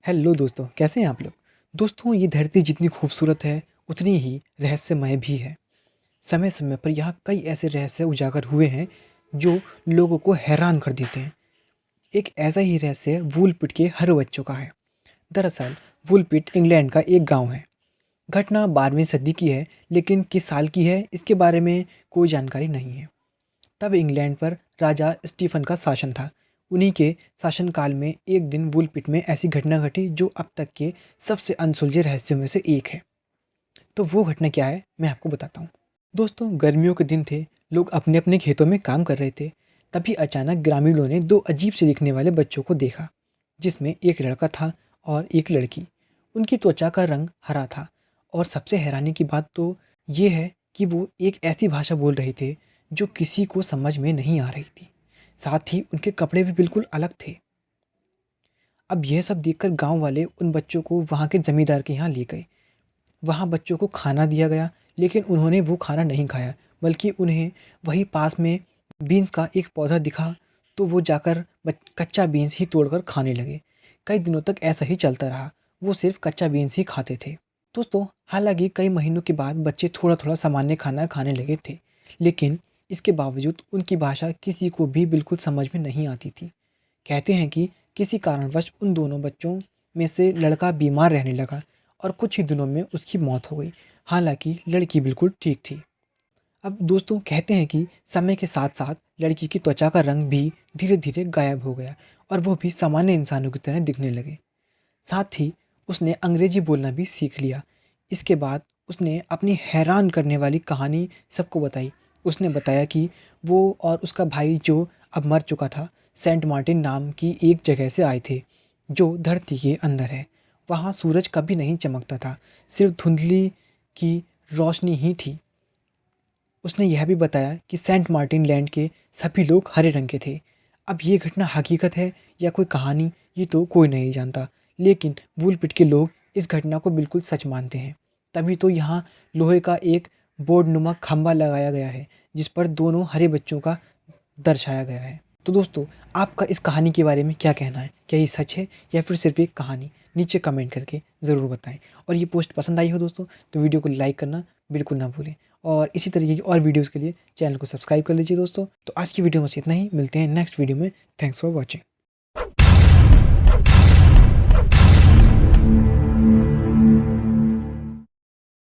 Hello दोस्तों, कैसे हैं आप लोग। दोस्तों, ये धरती जितनी खूबसूरत है उतनी ही रहस्यमय भी है। समय समय पर यहाँ कई ऐसे रहस्य उजागर हुए हैं जो लोगों को हैरान कर देते हैं। एक ऐसा ही रहस्य वुलपिट के हर बच्चों का है। दरअसल वुलपिट इंग्लैंड का एक गांव है। घटना 12वीं सदी की है, लेकिन किस साल की है इसके बारे में कोई जानकारी नहीं है। तब इंग्लैंड पर राजा स्टीफन का शासन था। उन्हीं के शासनकाल में एक दिन वुलपिट में ऐसी घटना घटी जो अब तक के सबसे अनसुलझे रहस्यों में से एक है। तो वो घटना क्या है, मैं आपको बताता हूँ। दोस्तों, गर्मियों के दिन थे। लोग अपने अपने खेतों में काम कर रहे थे। तभी अचानक ग्रामीणों ने दो अजीब से दिखने वाले बच्चों को देखा, जिसमें एक लड़का था और एक लड़की। उनकी त्वचा का रंग हरा था और सबसे हैरानी की बात तो ये है कि वो एक ऐसी भाषा बोल रहे थे जो किसी को समझ में नहीं आ रही थी। साथ ही उनके कपड़े भी बिल्कुल अलग थे। अब यह सब देखकर गांव वाले उन बच्चों को वहाँ के जमींदार के यहाँ ले गए। वहाँ बच्चों को खाना दिया गया, लेकिन उन्होंने वो खाना नहीं खाया, बल्कि उन्हें वहीं पास में बीन्स का एक पौधा दिखा तो वो जाकर कच्चा बीन्स ही तोड़कर खाने लगे। कई दिनों तक ऐसा ही चलता रहा। वो सिर्फ कच्चा बीन्स ही खाते थे। दोस्तों, हालांकि कई महीनों के बाद बच्चे थोड़ा थोड़ा सामान्य खाना खाने लगे थे, लेकिन इसके बावजूद उनकी भाषा किसी को भी बिल्कुल समझ में नहीं आती थी। कहते हैं कि किसी कारणवश उन दोनों बच्चों में से लड़का बीमार रहने लगा और कुछ ही दिनों में उसकी मौत हो गई। हालांकि लड़की बिल्कुल ठीक थी। अब दोस्तों, कहते हैं कि समय के साथ साथ लड़की की त्वचा का रंग भी धीरे धीरे गायब हो गया और वो भी सामान्य इंसानों की तरह दिखने लगे। साथ ही उसने अंग्रेजी बोलना भी सीख लिया। इसके बाद उसने अपनी हैरान करने वाली कहानी सबको बताई। उसने बताया कि वो और उसका भाई, जो अब मर चुका था, सेंट मार्टिन नाम की एक जगह से आए थे जो धरती के अंदर है। वहाँ सूरज कभी नहीं चमकता था, सिर्फ धुंधली की रोशनी ही थी। उसने यह भी बताया कि सेंट मार्टिन लैंड के सभी लोग हरे रंग के थे। अब ये घटना हकीकत है या कोई कहानी, ये तो कोई नहीं जानता, लेकिन वुलपिट के लोग इस घटना को बिल्कुल सच मानते हैं। तभी तो यहाँ लोहे का एक बोर्ड नुमा खंभा लगाया गया है जिस पर दोनों हरे बच्चों का दर्शाया गया है। तो दोस्तों, आपका इस कहानी के बारे में क्या कहना है? क्या ये सच है या फिर सिर्फ एक कहानी? नीचे कमेंट करके ज़रूर बताएं। और ये पोस्ट पसंद आई हो दोस्तों तो वीडियो को लाइक करना बिल्कुल ना भूलें। और इसी तरीके की और वीडियोज़ के लिए चैनल को सब्सक्राइब कर लीजिए दोस्तों। तो आज की वीडियो में बस इतना ही। मिलते हैं नेक्स्ट वीडियो में। Thanks for watching.